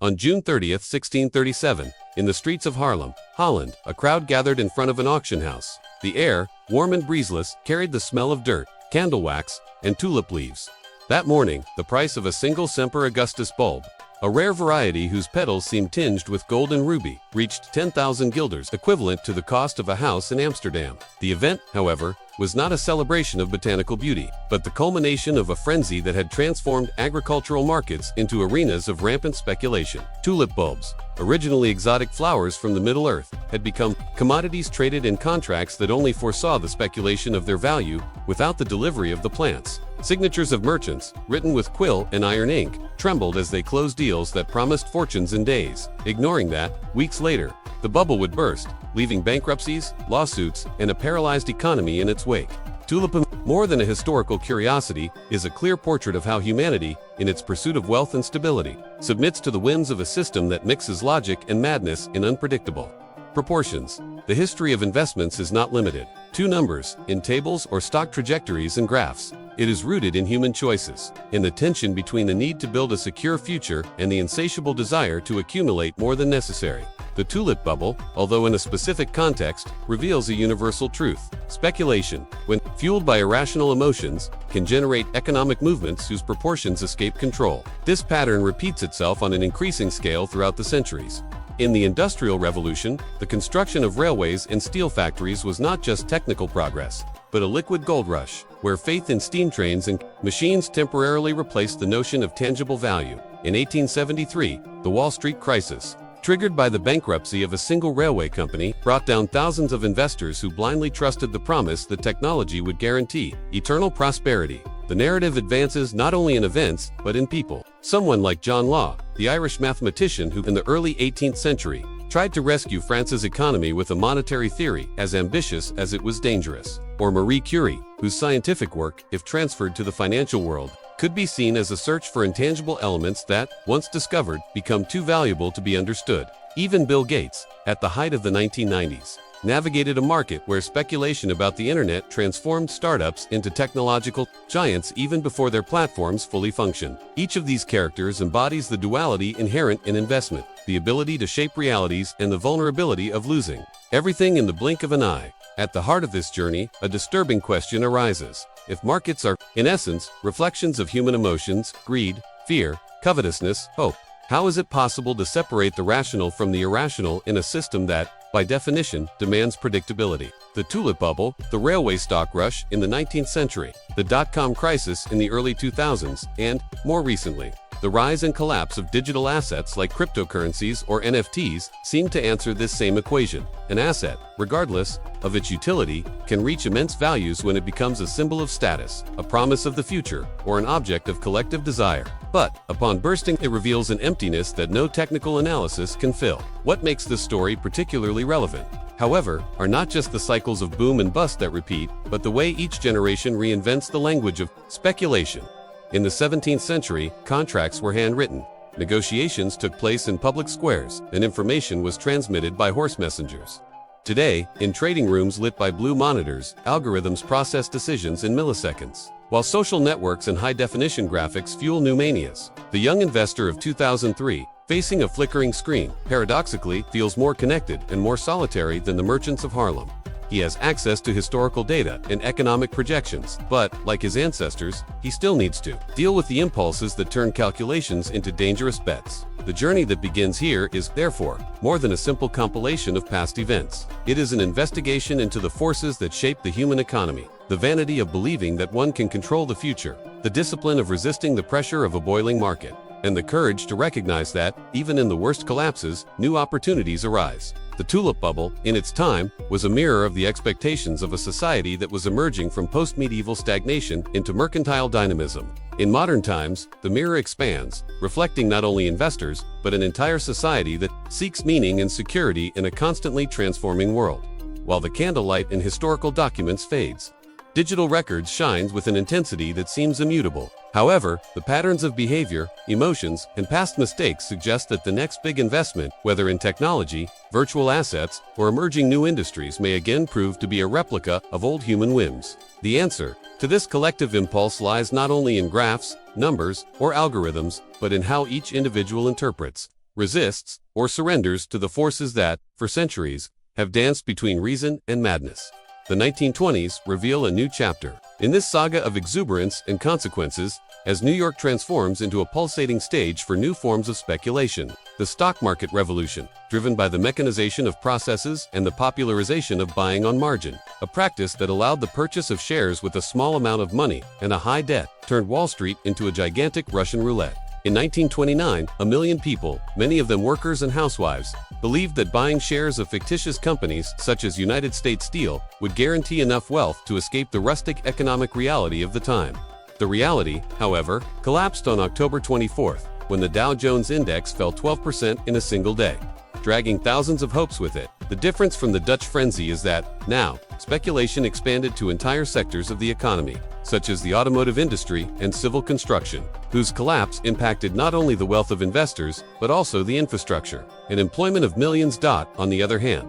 On June 30, 1637, in the streets of Haarlem, Holland, a crowd gathered in front of an auction house. The air, warm and breezeless, carried the smell of dirt, candle wax, and tulip leaves. That morning, the price of a single Semper Augustus bulb, a rare variety whose petals seemed tinged with gold and ruby, reached 10,000 guilders, equivalent to the cost of a house in Amsterdam. The event, however, was not a celebration of botanical beauty, but the culmination of a frenzy that had transformed agricultural markets into arenas of rampant speculation. Tulip bulbs, originally exotic flowers from the Middle Earth, had become commodities traded in contracts that only foresaw the speculation of their value without the delivery of the plants. Signatures of merchants, written with quill and iron ink, trembled as they closed deals that promised fortunes in days, ignoring that, weeks later, the bubble would burst, leaving bankruptcies, lawsuits, and a paralyzed economy in its wake. Tulipomania, more than a historical curiosity, is a clear portrait of how humanity, in its pursuit of wealth and stability, submits to the whims of a system that mixes logic and madness in unpredictable proportions. The history of investments is not limited to numbers, in tables or stock trajectories and graphs. It is rooted in human choices, in the tension between the need to build a secure future and the insatiable desire to accumulate more than necessary. The tulip bubble, although in a specific context, reveals a universal truth. Speculation, when fueled by irrational emotions, can generate economic movements whose proportions escape control. This pattern repeats itself on an increasing scale throughout the centuries. In the Industrial Revolution, the construction of railways and steel factories was not just technical progress, but a liquid gold rush, where faith in steam trains and machines temporarily replaced the notion of tangible value. In 1873, the Wall Street crisis, triggered by the bankruptcy of a single railway company, brought down thousands of investors who blindly trusted the promise that technology would guarantee eternal prosperity. The narrative advances not only in events, but in people. Someone like John Law, the Irish mathematician who, in the early 18th century, tried to rescue France's economy with a monetary theory as ambitious as it was dangerous. Or Marie Curie, whose scientific work, if transferred to the financial world, could be seen as a search for intangible elements that, once discovered, become too valuable to be understood. Even Bill Gates, at the height of the 1990s, navigated a market where speculation about the internet transformed startups into technological giants even before their platforms fully functioned. Each of these characters embodies the duality inherent in investment, the ability to shape realities and the vulnerability of losing everything in the blink of an eye. At the heart of this journey, a disturbing question arises. If markets are, in essence, reflections of human emotions, greed, fear, covetousness, hope, how is it possible to separate the rational from the irrational in a system that, by definition, demands predictability? The tulip bubble, the railway stock rush in the 19th century, the dot-com crisis in the early 2000s, and, more recently, the rise and collapse of digital assets like cryptocurrencies or NFTs seem to answer this same equation. An asset, regardless of its utility, can reach immense values when it becomes a symbol of status, a promise of the future, or an object of collective desire. But, upon bursting, it reveals an emptiness that no technical analysis can fill. What makes this story particularly relevant, however, are not just the cycles of boom and bust that repeat, but the way each generation reinvents the language of speculation. In the 17th century, contracts were handwritten. Negotiations took place in public squares, and information was transmitted by horse messengers. Today, in trading rooms lit by blue monitors, algorithms process decisions in milliseconds. While social networks and high-definition graphics fuel new manias, the young investor of 2003, facing a flickering screen, paradoxically feels more connected and more solitary than the merchants of Haarlem. He has access to historical data and economic projections, but, like his ancestors, he still needs to deal with the impulses that turn calculations into dangerous bets. The journey that begins here is, therefore, more than a simple compilation of past events. It is an investigation into the forces that shape the human economy, the vanity of believing that one can control the future, the discipline of resisting the pressure of a boiling market, and the courage to recognize that, even in the worst collapses, new opportunities arise. The tulip bubble, in its time, was a mirror of the expectations of a society that was emerging from post-medieval stagnation into mercantile dynamism. In modern times, the mirror expands, reflecting not only investors, but an entire society that seeks meaning and security in a constantly transforming world. While the candlelight in historical documents fades, digital records shines with an intensity that seems immutable. However, the patterns of behavior, emotions, and past mistakes suggest that the next big investment, whether in technology, virtual assets, or emerging new industries, may again prove to be a replica of old human whims. The answer to this collective impulse lies not only in graphs, numbers, or algorithms, but in how each individual interprets, resists, or surrenders to the forces that, for centuries, have danced between reason and madness. The 1920s reveal a new chapter in this saga of exuberance and consequences as New York transforms into a pulsating stage for new forms of speculation. The stock market revolution, driven by the mechanization of processes and the popularization of buying on margin, a practice that allowed the purchase of shares with a small amount of money and a high debt, turned Wall Street into a gigantic Russian roulette. In 1929, 1 million people, many of them workers and housewives, believed that buying shares of fictitious companies such as United States Steel would guarantee enough wealth to escape the rustic economic reality of the time. The reality, however, collapsed on October 24th, when the Dow Jones Index fell 12% in a single day, dragging thousands of hopes with it. The difference from the Dutch frenzy is that, now, speculation expanded to entire sectors of the economy, such as the automotive industry and civil construction, whose collapse impacted not only the wealth of investors, but also the infrastructure and employment of millions. On the other hand,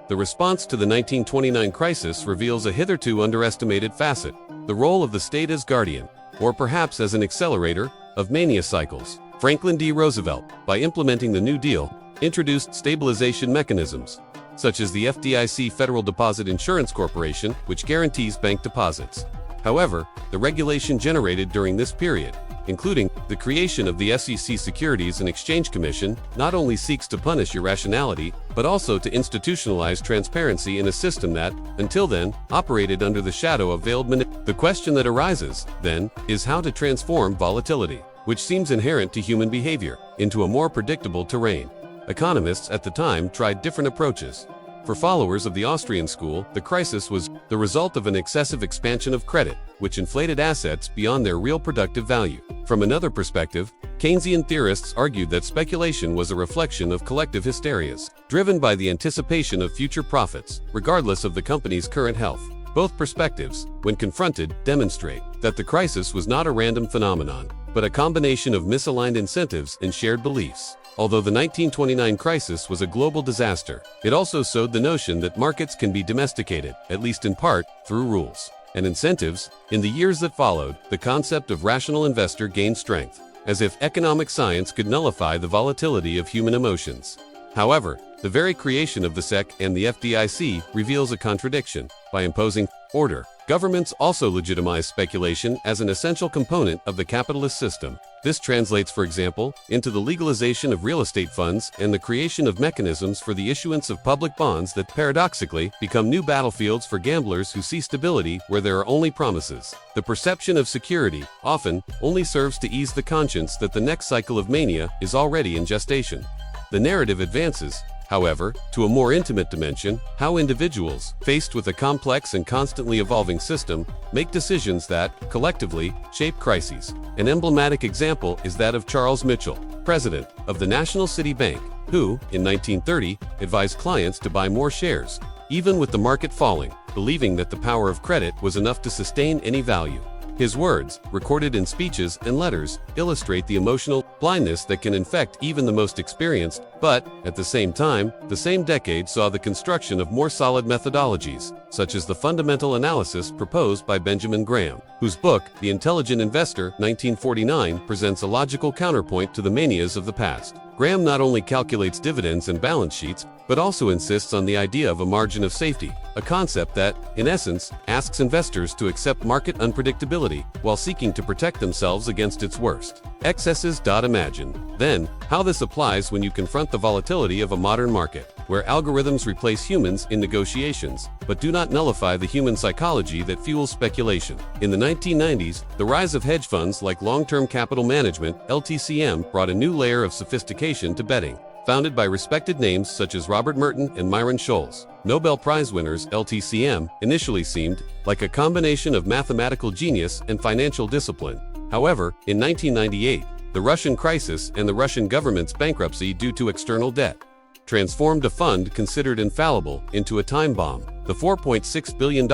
the response to the 1929 crisis reveals a hitherto underestimated facet, the role of the state as guardian, or perhaps as an accelerator, of mania cycles. Franklin D. Roosevelt, by implementing the New Deal, introduced stabilization mechanisms, such as the FDIC Federal Deposit Insurance Corporation, which guarantees bank deposits. However, the regulation generated during this period, including the creation of the SEC Securities and Exchange Commission, not only seeks to punish irrationality, but also to institutionalize transparency in a system that, until then, operated under the shadow of veiled manipulation. The question that arises, then, is how to transform volatility, which seems inherent to human behavior, into a more predictable terrain. Economists at the time tried different approaches. For followers of the Austrian school, the crisis was the result of an excessive expansion of credit, which inflated assets beyond their real productive value. From another perspective, Keynesian theorists argued that speculation was a reflection of collective hysterias, driven by the anticipation of future profits, regardless of the company's current health. Both perspectives, when confronted, demonstrate that the crisis was not a random phenomenon, but a combination of misaligned incentives and shared beliefs. Although the 1929 crisis was a global disaster, it also sowed the notion that markets can be domesticated, at least in part, through rules and incentives. In the years that followed, the concept of rational investor gained strength, as if economic science could nullify the volatility of human emotions. However, the very creation of the SEC and the FDIC reveals a contradiction. By imposing order, governments also legitimize speculation as an essential component of the capitalist system. This translates, for example, into the legalization of real estate funds and the creation of mechanisms for the issuance of public bonds that, paradoxically, become new battlefields for gamblers who see stability where there are only promises. The perception of security, often, only serves to ease the conscience that the next cycle of mania is already in gestation. The narrative advances, however, to a more intimate dimension: how individuals, faced with a complex and constantly evolving system, make decisions that, collectively, shape crises. An emblematic example is that of Charles Mitchell, president of the National City Bank, who, in 1930, advised clients to buy more shares, even with the market falling, believing that the power of credit was enough to sustain any value. His words, recorded in speeches and letters, illustrate the emotional blindness that can infect even the most experienced, but, at the same time, the same decade saw the construction of more solid methodologies, such as the fundamental analysis proposed by Benjamin Graham, whose book, The Intelligent Investor, 1949, presents a logical counterpoint to the manias of the past. Graham not only calculates dividends and balance sheets, but also insists on the idea of a margin of safety, a concept that, in essence, asks investors to accept market unpredictability while seeking to protect themselves against its worst excesses. Imagine, then, how this applies when you confront the volatility of a modern market, where algorithms replace humans in negotiations, but do not nullify the human psychology that fuels speculation. In the 1990s, the rise of hedge funds like long-term capital management, LTCM, brought a new layer of sophistication to betting. Founded by respected names such as Robert Merton and Myron Scholes, Nobel Prize winners, LTCM initially seemed like a combination of mathematical genius and financial discipline. However, in 1998, the Russian crisis and the Russian government's bankruptcy due to external debt transformed a fund considered infallible into a time bomb. The $4.6 billion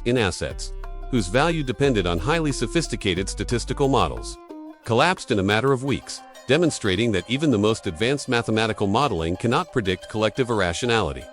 in assets, whose value depended on highly sophisticated statistical models, collapsed in a matter of weeks, demonstrating that even the most advanced mathematical modeling cannot predict collective irrationality.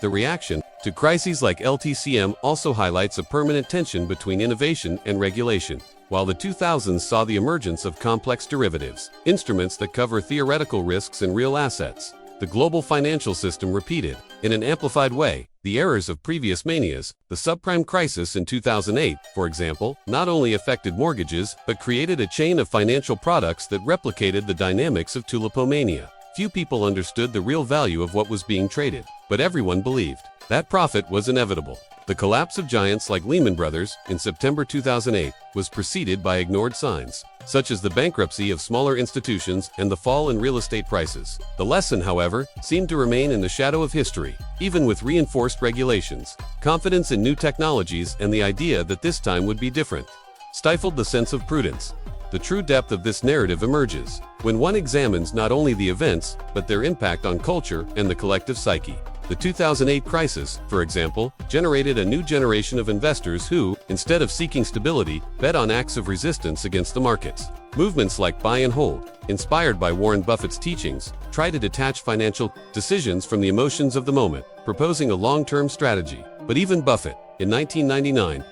The reaction to crises like LTCM also highlights a permanent tension between innovation and regulation. while the 2000s saw the emergence of complex derivatives, instruments that cover theoretical risks and real assets. The global financial system repeated, in an amplified way, the errors of previous manias. The subprime crisis in 2008, for example, not only affected mortgages, but created a chain of financial products that replicated the dynamics of Tulipomania. Few people understood the real value of what was being traded, but everyone believed that profit was inevitable. The collapse of giants like Lehman Brothers in September 2008 was preceded by ignored signs, such as the bankruptcy of smaller institutions and the fall in real estate prices. The lesson, however, seemed to remain in the shadow of history. Even with reinforced regulations, confidence in new technologies and the idea that this time would be different stifled the sense of prudence. The true depth of this narrative emerges when one examines not only the events, but their impact on culture and the collective psyche. The 2008 crisis, for example, generated a new generation of investors who, instead of seeking stability, bet on acts of resistance against the markets. Movements like buy and hold, inspired by Warren Buffett's teachings, try to detach financial decisions from the emotions of the moment, proposing a long-term strategy. But even Buffett, in 1999,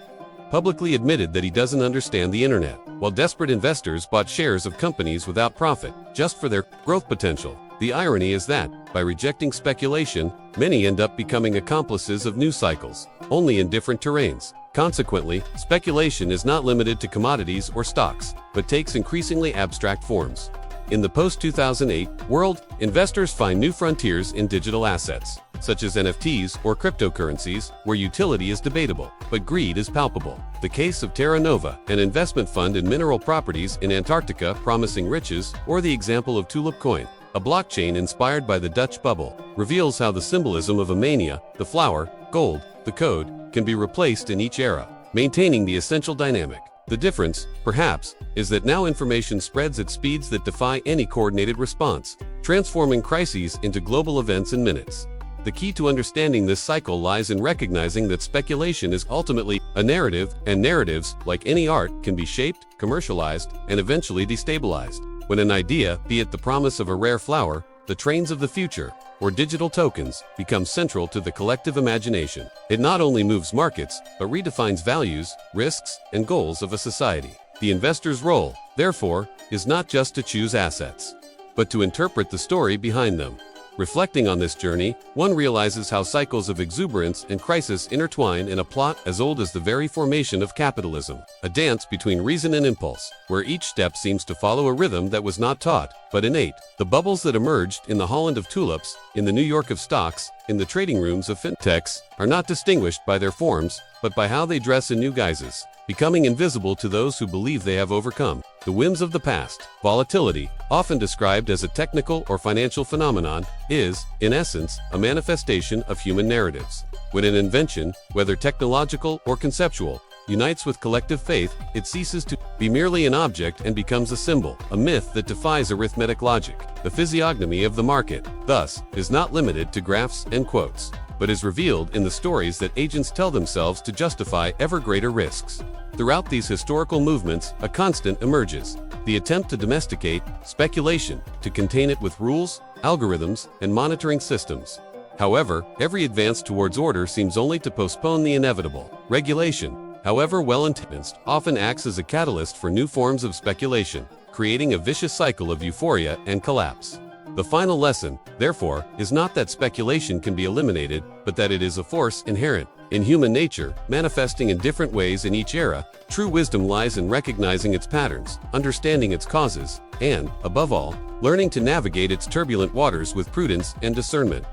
publicly admitted that he doesn't understand the internet, while desperate investors bought shares of companies without profit, just for their growth potential. The irony is that, by rejecting speculation, many end up becoming accomplices of new cycles, only in different terrains. Consequently, speculation is not limited to commodities or stocks, but takes increasingly abstract forms. In the post-2008 world, investors find new frontiers in digital assets, such as NFTs or cryptocurrencies, where utility is debatable, but greed is palpable. The case of Terra Nova, an investment fund in mineral properties in Antarctica promising riches, or the example of Tulip Coin, a blockchain inspired by the Dutch bubble, reveals how the symbolism of a mania, the flower, gold, the code, can be replaced in each era, maintaining the essential dynamic. The difference, perhaps, is that now information spreads at speeds that defy any coordinated response, transforming crises into global events in minutes. The key to understanding this cycle lies in recognizing that speculation is ultimately a narrative, and narratives, like any art, can be shaped, commercialized, and eventually destabilized. When an idea, be it the promise of a rare flower, the trains of the future, or digital tokens, becomes central to the collective imagination, it not only moves markets, but redefines values, risks, and goals of a society. The investor's role, therefore, is not just to choose assets, but to interpret the story behind them. Reflecting on this journey, one realizes how cycles of exuberance and crisis intertwine in a plot as old as the very formation of capitalism, a dance between reason and impulse, where each step seems to follow a rhythm that was not taught, but innate. The bubbles that emerged in the Holland of tulips, in the New York of stocks, in the trading rooms of fintechs, are not distinguished by their forms, but by how they dress in new guises, becoming invisible to those who believe they have overcome the whims of the past. Volatility, often described as a technical or financial phenomenon, is, in essence, a manifestation of human narratives. When an invention, whether technological or conceptual, unites with collective faith, it ceases to be merely an object and becomes a symbol, a myth that defies arithmetic logic. The physiognomy of the market, thus, is not limited to graphs and quotes, but is revealed in the stories that agents tell themselves to justify ever greater risks. Throughout these historical movements, a constant emerges: the attempt to domesticate speculation, to contain it with rules, algorithms, and monitoring systems. However, every advance towards order seems only to postpone the inevitable. Regulation, however well-intentioned, often acts as a catalyst for new forms of speculation, creating a vicious cycle of euphoria and collapse. The final lesson, therefore, is not that speculation can be eliminated, but that it is a force inherent in human nature, manifesting in different ways in each era. True wisdom lies in recognizing its patterns, understanding its causes, and, above all, learning to navigate its turbulent waters with prudence and discernment.